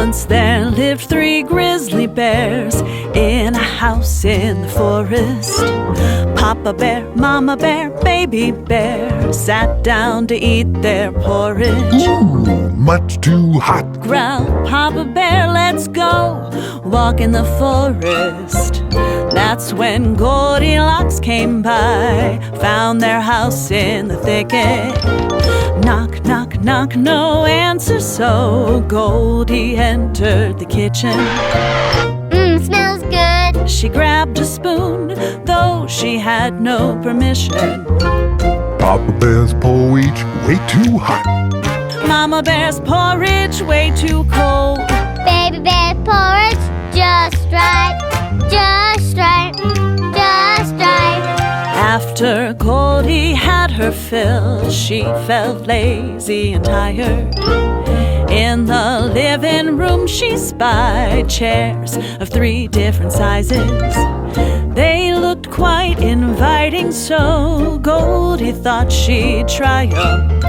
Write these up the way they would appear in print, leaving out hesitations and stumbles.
Once there lived 3 grizzly bears in a house in the forest. Papa bear, mama bear, baby bear sat down to eat their porridge. Ooh, much too hot. Growled Papa bear, let's go walk in the forest. That's when Goldilocks came by, found their house in the thicket. Knock, knock, knock, no answer, so Goldie entered the kitchen. Smells good. She grabbed a spoon, though she had no permission. Papa Bear's porridge way too hot. Mama bear's porridge way too cold. Baby bear's porridge just right, just right, just right. After Goldie had her fill, she felt lazy and tired. In the living room she spied chairs of 3 different sizes. They looked quite inviting, so Goldie thought she'd try 'em.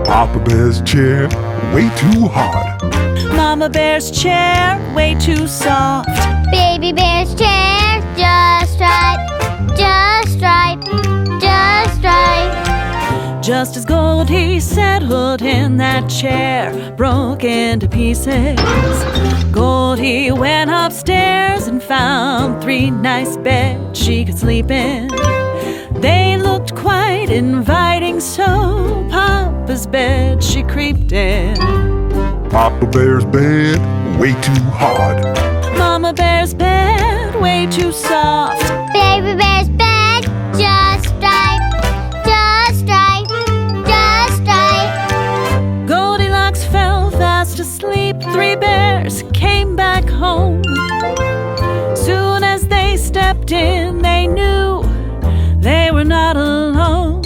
Papa Bear's chair way too hard. Mama bear's chair way too soft. Baby bear's chair just right, just right, just right. Just as Goldie settled in, that chair broke into pieces. Goldie went upstairs and found 3 nice beds she could sleep in. They looked quite inviting, so Papa's bed she creeped in. Papa Bear's bed way too hard. Mama bear's bed way too soft. Baby bear's bed just right, just right, just right. Goldilocks fell fast asleep. 3 bears came back home. Soon as they stepped in, they knew they were not alone.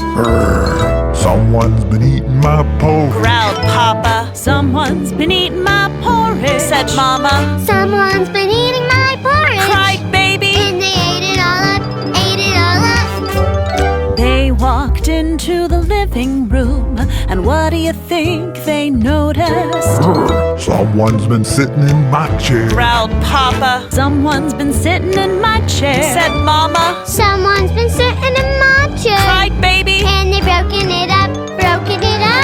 Someone's been eating my porridge. Growled Papa. Someone's been eating my porridge, said Mama. Someone's been eating my porridge. Cried Baby. And they ate it all up, ate it all up. They walked into the living room, and what do you think they noticed? Someone's been sitting in my chair. Growled Papa. Someone's been sitting in my chair, said Mama. Someone's been sitting in my chair. Cried Baby. And they broken it up, broken it up.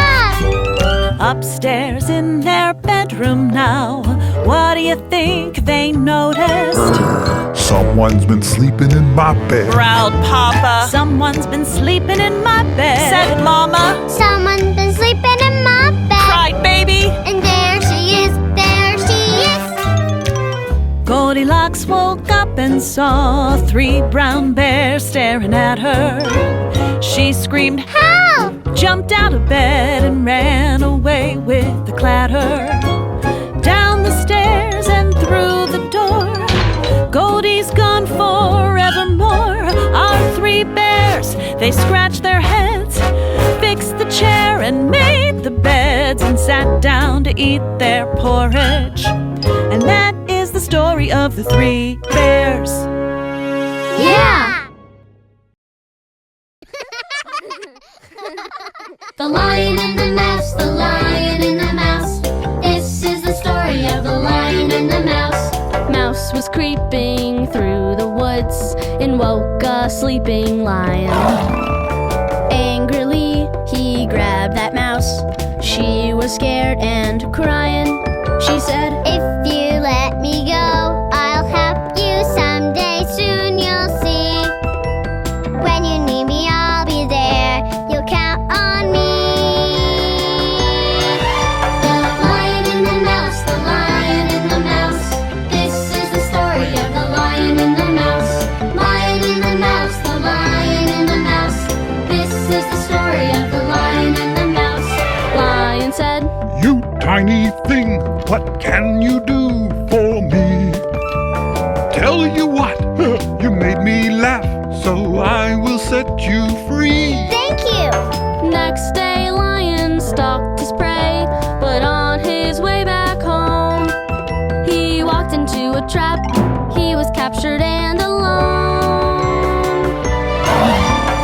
Upstairs in their bedroom now, what do you think they noticed? Someone's been sleeping in my bed. Growled Papa. Someone's been sleeping in my bed, said Mama. Someone's been sleeping in my bed. Cried Baby. And there she is, there she is. Goldilocks woke up and saw 3 brown bears staring at her. She screamed, Help! jumped out of bed and ran away with the clatter. Down the stairs and through the door, Goldie's gone forevermore. Our 3 bears, they scratched their heads, fixed the chair and made the beds, and sat down to eat their porridge. And that is the story of the 3 bears. Yeah! The Lion and the Mouse, the Lion and the Mouse. This is the story of the Lion and the Mouse. Mouse was creeping through the woods and woke a sleeping lion. Angrily, he grabbed that mouse. She was scared and crying. She said, If you let me go, I'll help you someday. Soon you'll see. When you need me, I'll be there. You'll count on me. The Lion and the Mouse, the Lion and the Mouse. This is the story of the Lion and the Mouse. Lion and the Mouse, the Lion and the Mouse. This is the story of the Lion and the Mouse. Lion said, You tiny thing, what can you do for me? Tell you what, you made me laugh, so I will set you free. Thank you. next day Lion stalked his prey, but on his way back home, he walked into a trap. He was captured and alone.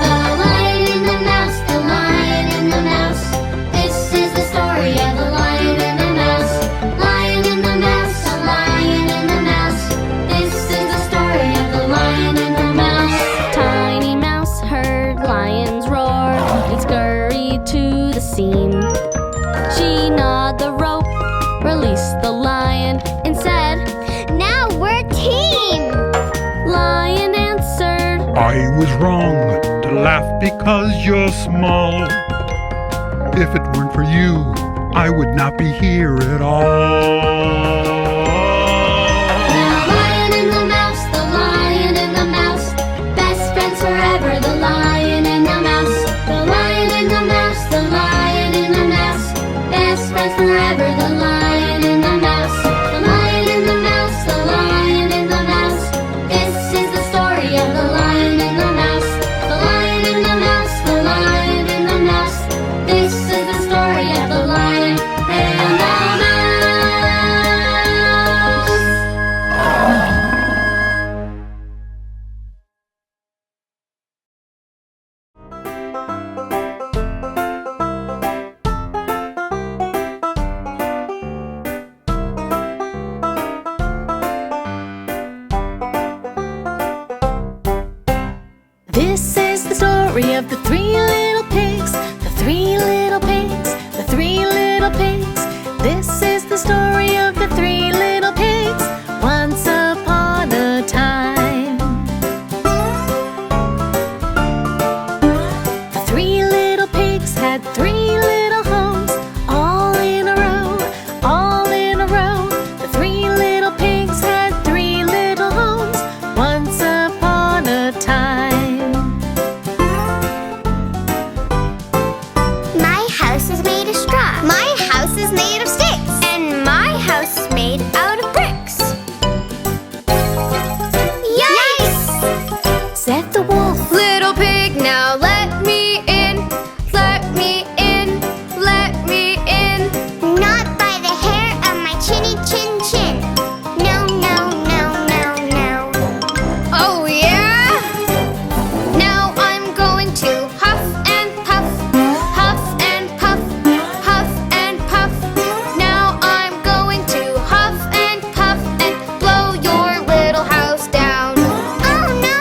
The Lion and the Mouse, the Lion and the Mouse. This is the story of the Lion and the Mouse. Lion and the Mouse. lions roared and scurried to the seam. She gnawed the rope, released the lion, and said, Now we're team! Lion answered, I was wrong to laugh because you're small. If it weren't for you, I would not be here at all. The lion and the mouse, the lion and the mouse, best friends forever, the lion and the mouse. The lion and the mouse, the lion and the mouse, best friends forever, the lion and the mouse. The lion and the mouse, the lion and the mouse, this is the story of the lion and the mouse. The lion and the mouse, the lion and the mouse, this is the story of the lion and the mouse. This is the story of the three little pigs, the three little pigs, the three little pigs. This is the story of the three little pigs, once upon a time. The three little pigs had three little homes, all in a row, all in a row. The three little pigs had three little homes, once upon a time. My house is made of straw. My house is made of sticks. And my house is made out of bricks. Yikes! Said the wolf. Little pig, now let me in, let me in, let me in. Not by the hair of my chinny chin chin. No, no, no, no, no. Oh yeah? Now I'm going to huff and puff, huff and puff, huff and puff. Now I'm going to huff and puff and blow your little house down. Oh no!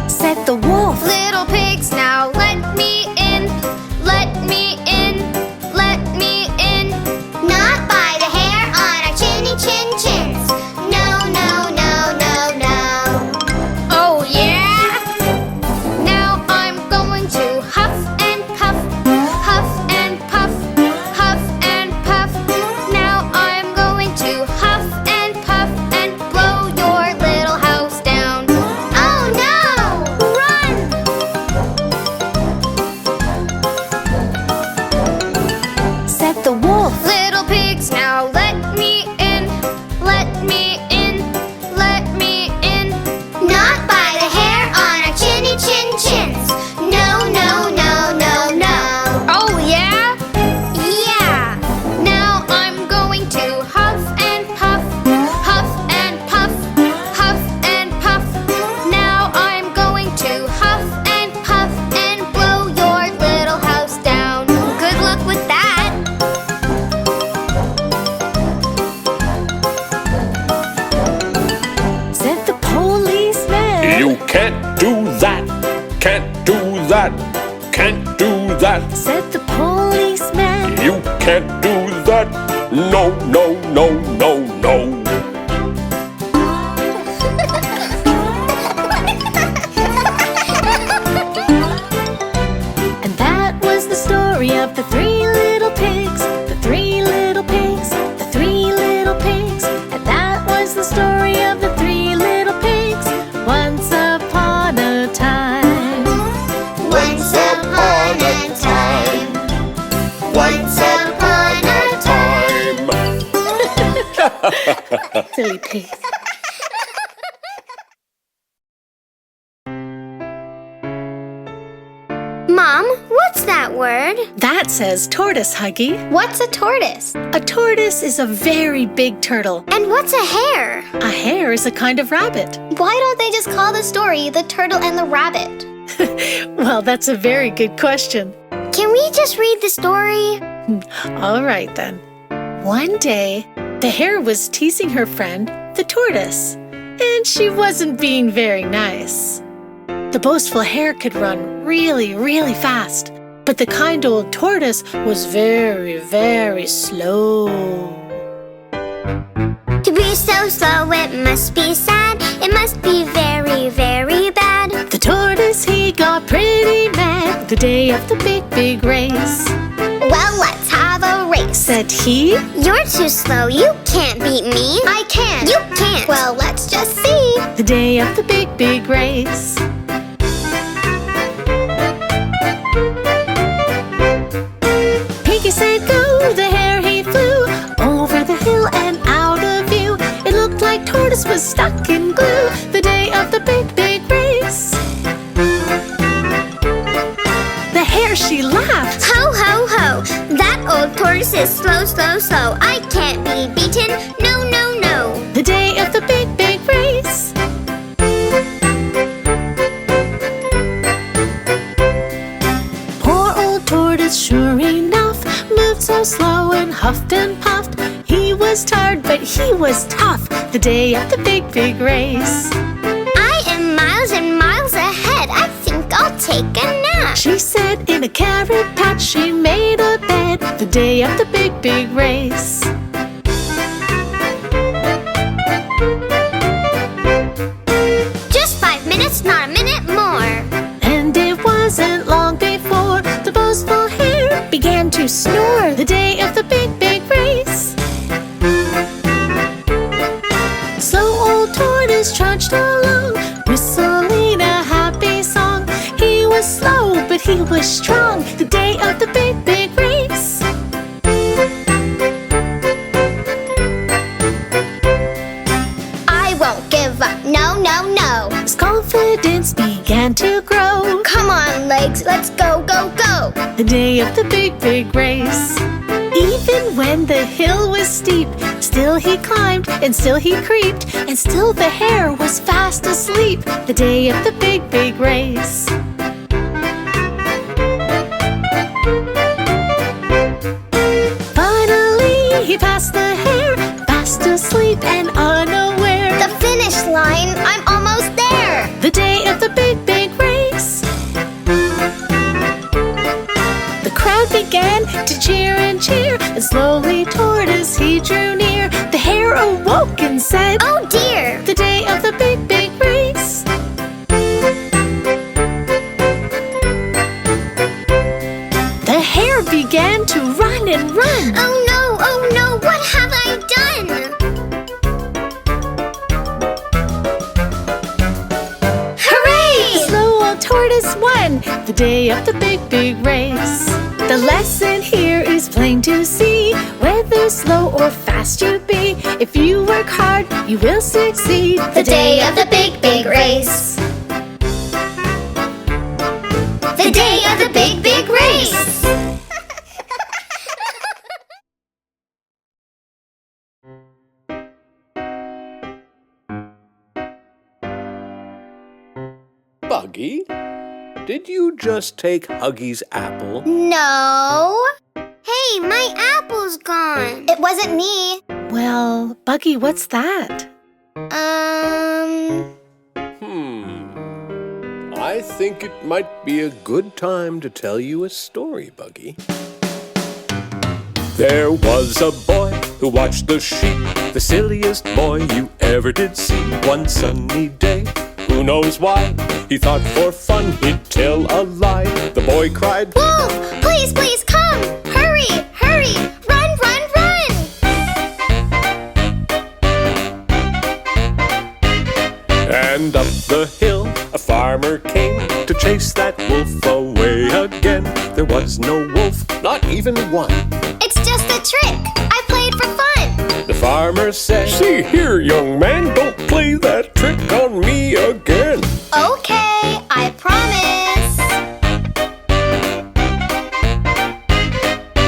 Said the wolf. Little pigs, now let me in, let me in, let me in. Not by the hair on our chinny chin chins. No, no, no, no, no. Oh yeah? Now I'm going to huff and puff, huff and puff, huff and puff. Now I'm going to huff and puff and blow your little house down. Oh no! Run! Said the wolf. Little pigs, now let me in, let me in, let me in. Not by the hair on our chinny chin chins. No, no, no, no, no. Oh yeah? Yeah! Now I'm going to huff and puff, huff and puff, huff and puff. Now I'm going to huff and puff and blow your little house down. Good luck with that. Said the policeman. You can't do that, can't do that, can't do that. Said the policeman. You can't do that, no, no, no, no, no. And that was the story of the three little pigs, the three little pigs, the three little pigs. And that was the story of the three little pigs, once upon a time. Once upon a time. Once upon a time. Silly pigs. Mom, what's that word? That says tortoise, Huggy. What's a tortoise? A tortoise is a very big turtle. And what's a hare? A hare is a kind of rabbit. Why don't they just call the story The Turtle and the Rabbit? Well, that's a very good question. Can we just read the story? All right then. One day, the hare was teasing her friend, the tortoise, and she wasn't being very nice. The boastful hare could run really, really fast, but the kind old tortoise was very, very slow. To be so slow, it must be sad. It must be very, very bad. The tortoise, he got pretty mad the day of the big, big race. Well, let's have a race, Said he, You're too slow, you can't beat me. I can. You can't. Well, let's just see. the day of the big, big race. Pinky said go, the hare he flew over the hill and out of view. It looked like tortoise was stuck in glue the day of the big, big race. The hare, she laughed. Ho, ho, ho. That old tortoise is slow, slow, slow. I can't be beaten. No, no, no. The day of the big, big race. Poor old tortoise, sure enough, moved so slow and huffed and puffed. He was tired, but he was tough the day of the big, big race. I am miles and miles ahead. I think I'll take a nap. She said in a carrot patch she made a bed the day of the big, big race. Just 5 minutes, not a minute more. And it wasn't long before the boastful hare began to snore the day of the big, big race. Slow old tortoise trudged along, whistling a happy song. He was slow, but he was strong the day of the big, big race. I won't give up. No, no, no. His confidence began to grow Come on, legs. Let's go, go, go. the day of the big, big race. Even when the hill was steep, still he climbed and still he creeped, and still the hare was fast asleep the day of the big, big race. Finally he passed the hare, fast asleep and unaware. The finish line. I'm almost there. The day of the big, big race. The crowd began to cheer and cheer, and slowly tortoise he drew near. The hare awoke and said, Oh dear. the day of the big, big race. The hare began to run and run. Oh no, what have I done? Hooray! The slow old tortoise won the day of the big, big race. The lesson here is plain to see. Whether slow or fast you be, if you work hard, you will succeed. The day of the big, big race. The day of the big, big race. Buggy, did you just take Huggy's apple? No. Hey, my apple's gone. It wasn't me. Well, Buggy, what's that? I think it might be a good time to tell you a story, Buggy. There was a boy who watched the sheep, the silliest boy you ever did see. One sunny day, who knows why, he thought for fun he'd tell a lie. The boy cried, Wolf, please, please come. Hurry, hurry. Run, run, run. and up the hill a farmer came to chase that wolf away again. There was no wolf, not even one. It's just a trick. I played for fun. The farmer said, See here, young man, don't play that trick on me again. Okay, I promise.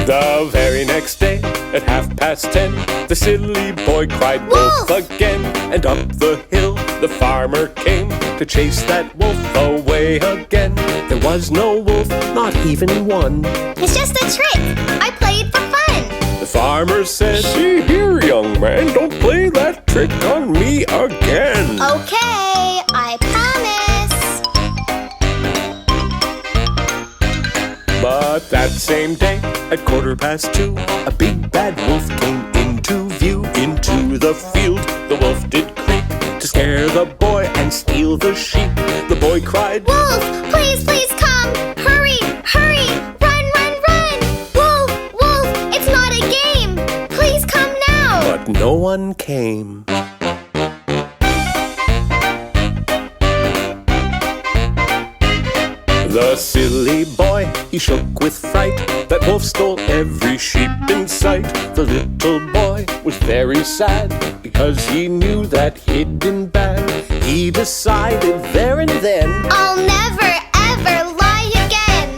The very next day, at 10:30, the silly boy cried wolf again. And up the hill the farmer came to chase that wolf away again. There was no wolf, not even one. It's just a trick. I played for fun. The farmer said, See here, young man, don't play that trick trick on me again. Okay, I promise. But that same day, at 2:15, a big bad wolf came into view. Into the field, the wolf did creep to scare the boy and steal the sheep. The boy cried, Wolf, please, please come. Hurry, hurry, run, run, run. Wolf, wolf, it's not a game. Please come now. but no one came. The silly boy, he shook with fright. That wolf stole every sheep in sight. The little boy was very sad, because he knew that he'd been bad. He decided there and then, I'll never, ever lie again.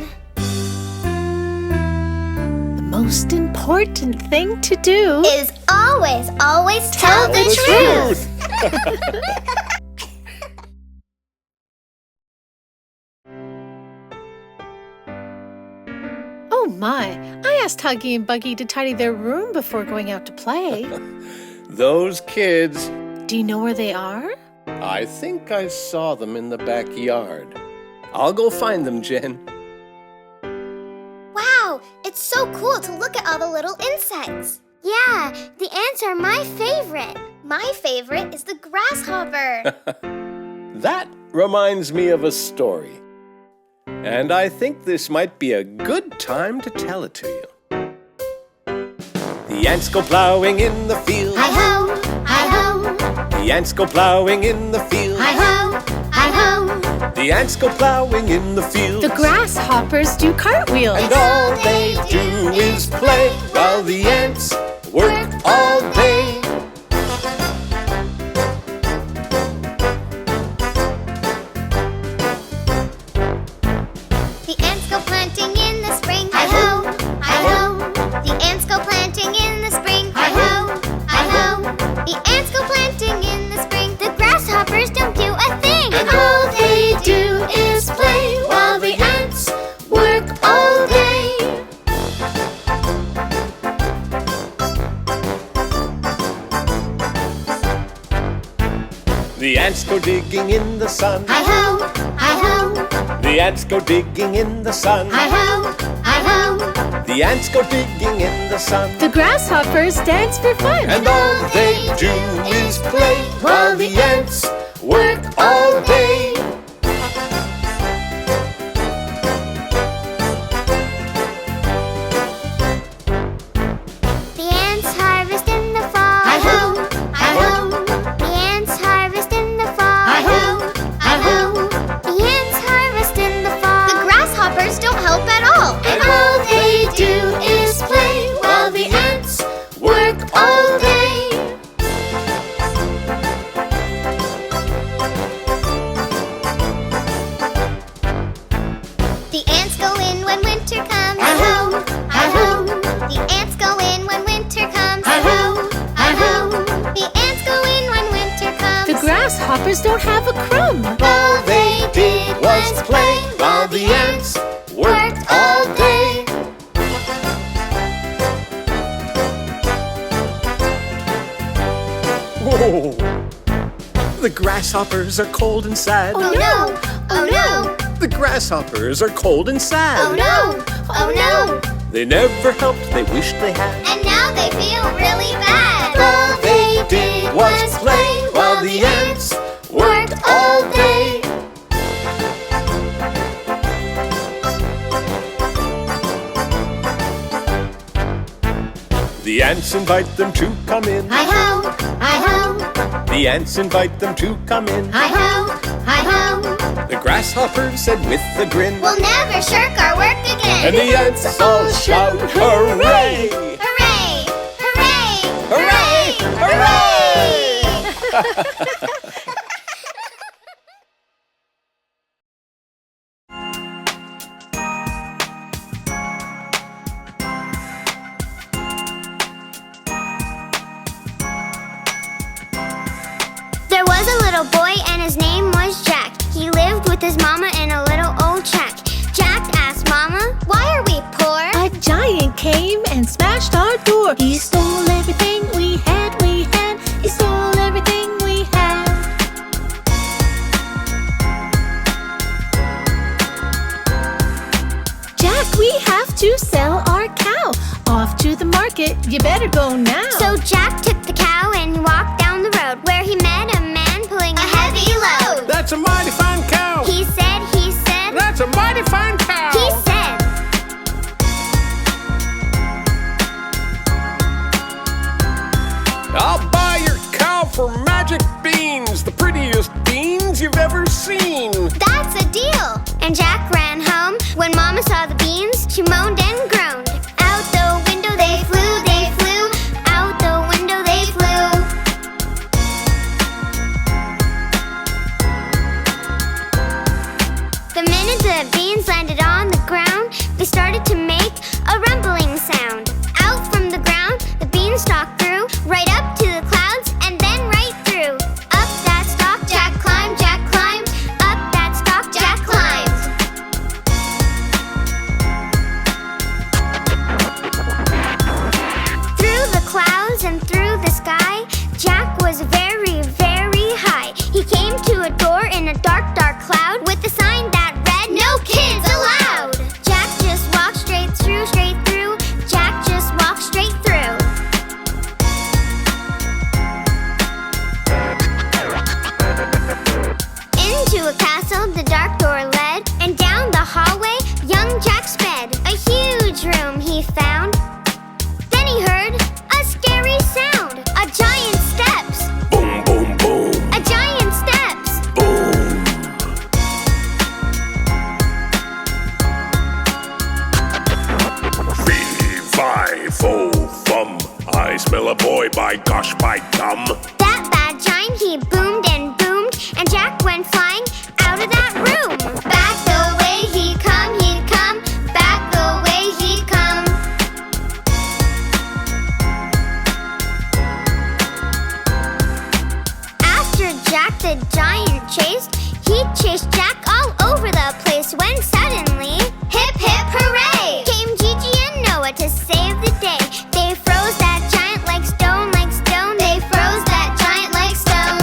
The most important thing to do Is always, always tell the truth. Oh my, I asked Huggy and Buggy to tidy their room before going out to play. those kids, Do you know where they are? I think I saw them in the backyard. I'll go find them, Jen. Wow, it's so cool to look at all the little insects. Yeah, the ants are my favorite. My favorite is the grasshopper. That reminds me of a story. And I think this might be a good time to tell it to you. The ants go plowing in the field. Hi-ho, hi-ho, The ants go plowing in the field. hi-ho, hi-ho. The ants go plowing in the field. The grasshoppers do cartwheels. And all they do is play while the ants work all day. The ants go planting in the spring. Hi-ho, hi-ho. The ants go planting in the spring. Hi-ho, hi-ho. The ants go planting in the spring. The grasshoppers don't do a thing. And all they do is play while the ants work all day. The ants go digging in the sun. Hi-ho, hi-ho. The ants go digging in the sun. Hi-ho, hi-ho. The ants go digging in the sun. The grasshoppers dance for fun. And all they do is play while the ants work all day. The ants harvest in the fall. Hi-ho, hi-ho. The ants harvest in the fall. Hi-ho, hi-ho. The ants harvest in the fall. The grasshoppers don't help at all. And all they do is play while the ants work all day. The ants go in when winter comes. Hi-ho, hi-ho. The ants go in when winter comes. Hi-ho, hi-ho. The ants go in when winter comes. The grasshoppers don't have a crumb. All they did was play while the ants worked all day. Whoa. The grasshoppers are cold and sad. Oh no! Oh no! The grasshoppers are cold and sad. Oh no! Oh no! They never helped, they wished they had. And now they feel really bad. All they did was play while the ants worked all day. The ants invite them to come in. Hi-ho! Hi-ho! The ants invite them to come in. Hi-ho! Hi-ho! The grasshopper said with a grin. We'll never shirk our work again. And the ants all shout, hooray! Hooray! Hooray! Hooray! Hooray! There was a little boy and his name was Jack. He lived with his mama in a little old shack. Jack asked Mama, why are we poor? A giant came and smashed our door. He stole everything we had, we had. He stole everything it, you better go now. So Jack took the cow and walked down the road, where he met a man pulling a heavy load. That's a mighty fine cow. He said, That's a mighty fine cow. he said. I'll buy your cow for magic beans, the prettiest beans you've ever seen. That's a deal. And Jack ran home. When Mama saw the beans, she moaned and groaned. Out the window they flew, they flew. Out the window they flew. The minute the beans landed on the ground, they started to make a rumbling sound. Out from the ground, the beanstalk grew, right up to the clouds and then right through. Up that stalk Jack climbed, Jack climbed. Up that stalk Jack climbed. Through the clouds and through the sky, Jack was very, very high. He came to a door in a dark, dark cloud with a sign that read, "No kids allowed." Jack just walked straight through, straight through. Jack just walked straight through. Into a castle the dark door led, and down the hallway young Jack sped. A huge room he found. Then he heard a scary sound. A giant steps. Boom, boom, boom, A giant steps. boom. Fee, fi, fo, fum. I smell a boy, by gosh, by gum. That bad giant, he boomed and boomed, and Jack went flying out of that room. Back the way he'd come, back the way he'd come. After Jack the giant chased, he chased Jack all over the place when suddenly, hip hip hooray! Came Gigi and Noah to save the day. They froze that giant like stone, like stone. They froze that giant like stone.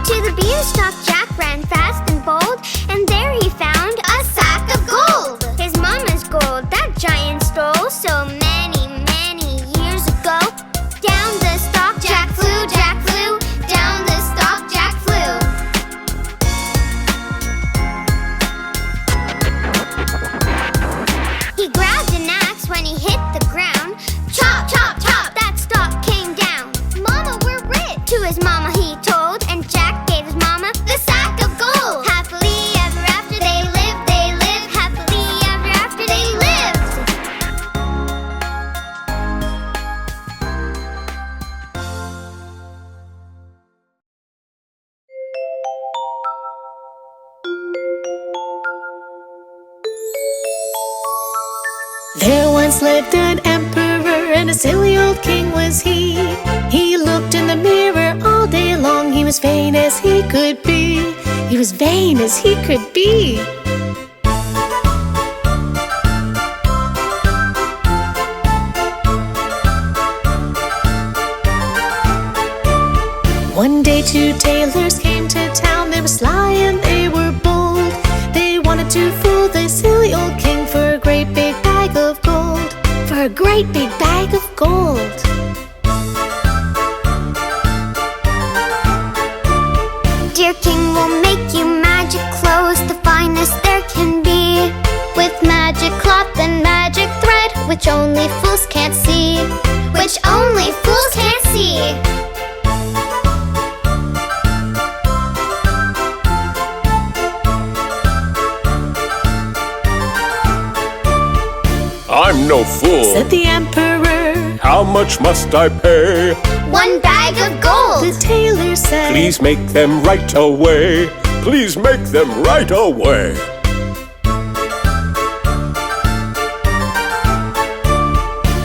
To the beanstalk Jack ran fast and bold, and there he found a sack of gold. His mama's gold that giant stole so many, many years ago. Down the stalk Jack flew, Jack flew. Down the stalk Jack flew. He grabbed an axe when he hit the ground. Chop, chop, chop, that stalk came down. Mama, we're rich. To his mama he told, and Jack gave his mama the sack of gold. Happily ever after they lived, they lived. Happily ever after they lived. There once lived an emperor, and a silly old king was he. He looked in the mirror all day long. He was vain as he could be. He was vain as he could be. One day two tailors came to town. They were sly and they were bold. They wanted to fool the silly old king for a great big bag of gold. For a great big bag of gold. Dear king, we'll make you magic clothes, the finest there can be. With magic cloth and magic thread, which only fools can't see. Which only fools can't see. I'm no fool. Said the emperor. How much must I pay? 1 bag of gold. The tailor said. Please make them right away. Please make them right away.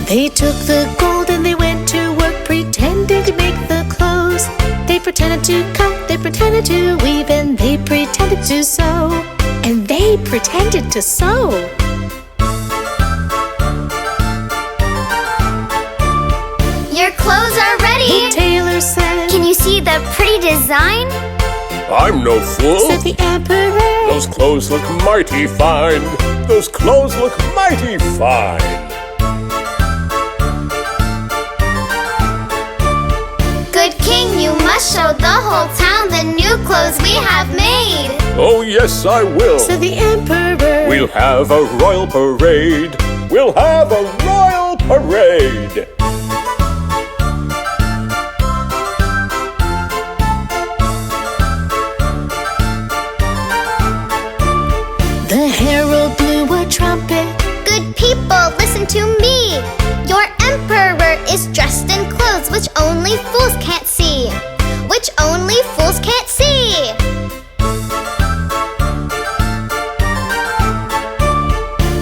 They took the gold and they went to work, pretending to make the clothes. They pretended to cut, they pretended to weave, and they pretended to sew. And they pretended to sew. Your clothes are ready. The tailor said. Can you see the pretty design? I'm no fool, said the emperor. those clothes look mighty fine. Those clothes look mighty fine. Good king, you must show the whole town the new clothes we have made. Oh yes, I will. said the emperor. We'll have a royal parade. We'll have a royal parade. The herald blew a trumpet. Good people, listen to me. Your emperor is dressed in clothes which only fools can't see. Which only fools can't see.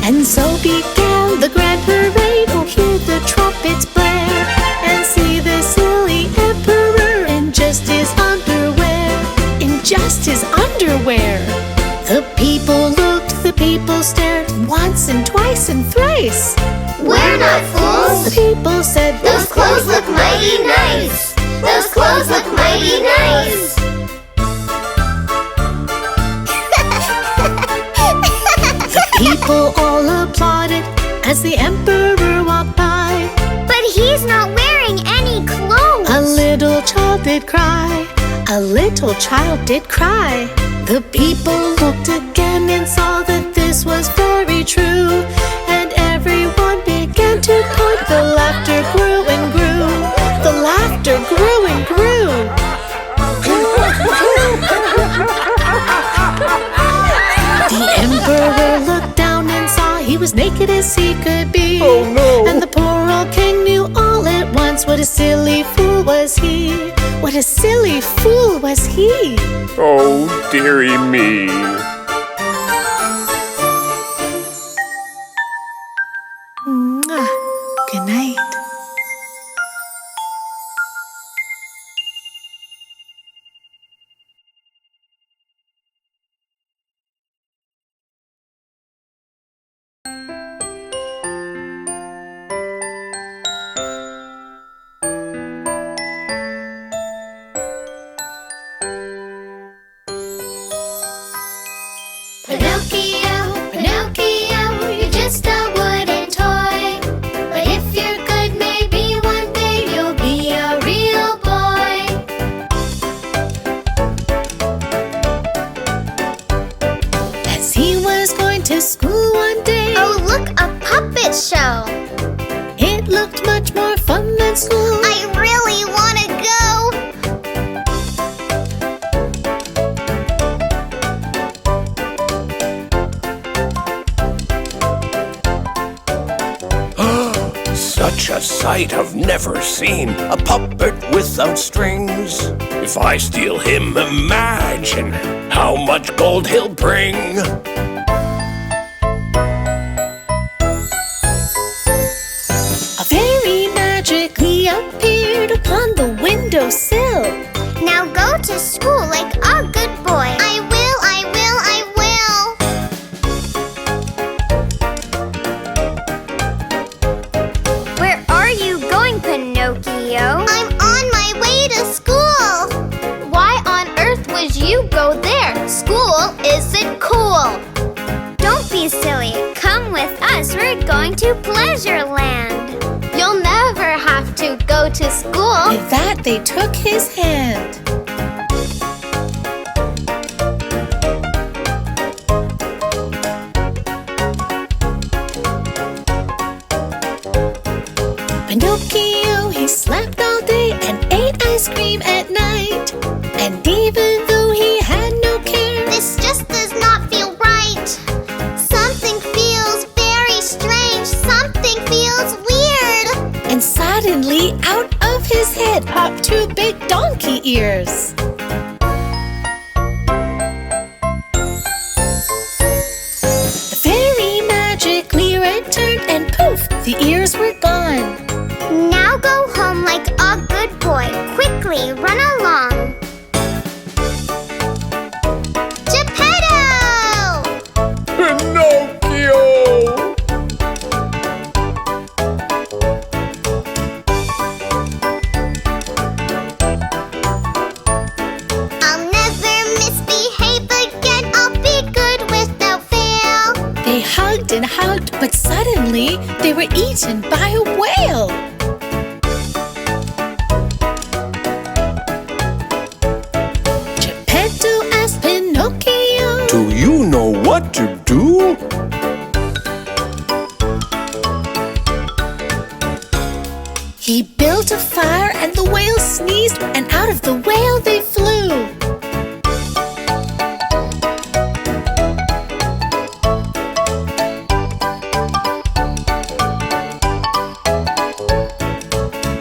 And so began the grand parade. Oh, hear the trumpets blare, and see the silly emperor in just his underwear. In just his underwear. The people looked, the people stared, once and twice and thrice. We're not fools. The people said, Those clothes look mighty nice. Those clothes look mighty nice. People all applauded as the emperor walked by. But he's not wearing any clothes. A little child did cry. A little child did cry. The people looked again and saw that this was very true. And everyone began to point. The laughter grew and grew. The laughter grew and grew. The emperor looked down and saw he was naked as he could be. Oh no! And the poor old king knew all at once what a silly fool was he. What a silly fool was he. Oh, dearie me. Mwah. Good night. Pinocchio, Pinocchio, you're just a wooden toy. But if you're good, maybe one day you'll be a real boy. As he was going to school one day, Oh, look, a puppet show. it looked much more fun than school. I really want to go. Such a sight I've never seen. A puppet without strings. If I steal him, imagine how much gold he'll bring. A fairy magically appeared upon the windowsill. Now go to school like a good boy. I will, I will, I will. Where are you going, Pinocchio? I'm on my way to school. Why on earth would you go there? School isn't cool. Don't be silly. Come with us. We're going to Pleasureland. You'll never have to go to school. With that, they took his hand. Pinocchio, he slept all day and ate ice cream at night. And even though he had no care, This just does not feel right. Something feels very strange. Something feels weird. and suddenly out of his head popped two big donkey ears. The fairy magically returned and poof, the ears were gone. Now go home like a good boy. Quickly run along. Geppetto! Pinocchio! I'll never miss and hugged, but suddenly they were eaten by a whale. Geppetto asked Pinocchio, Do you know what to do? He built a fire and the whale sneezed, and out of the whale they flew.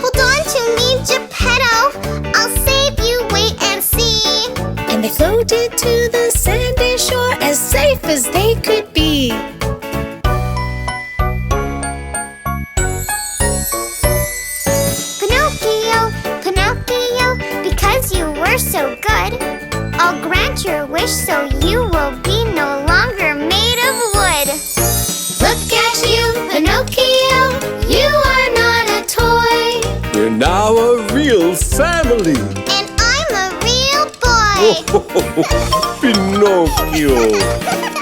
Hold on to me, Geppetto. I'll save you, wait and see. And they floated to the sandy shore as safe as they could be. Pinocchio, Pinocchio, because you were so good, I'll grant your wish so you will be no longer made of wood. Look at you, Pinocchio, you are not a toy. We're now a real family. And I'm a real boy. Pinocchio.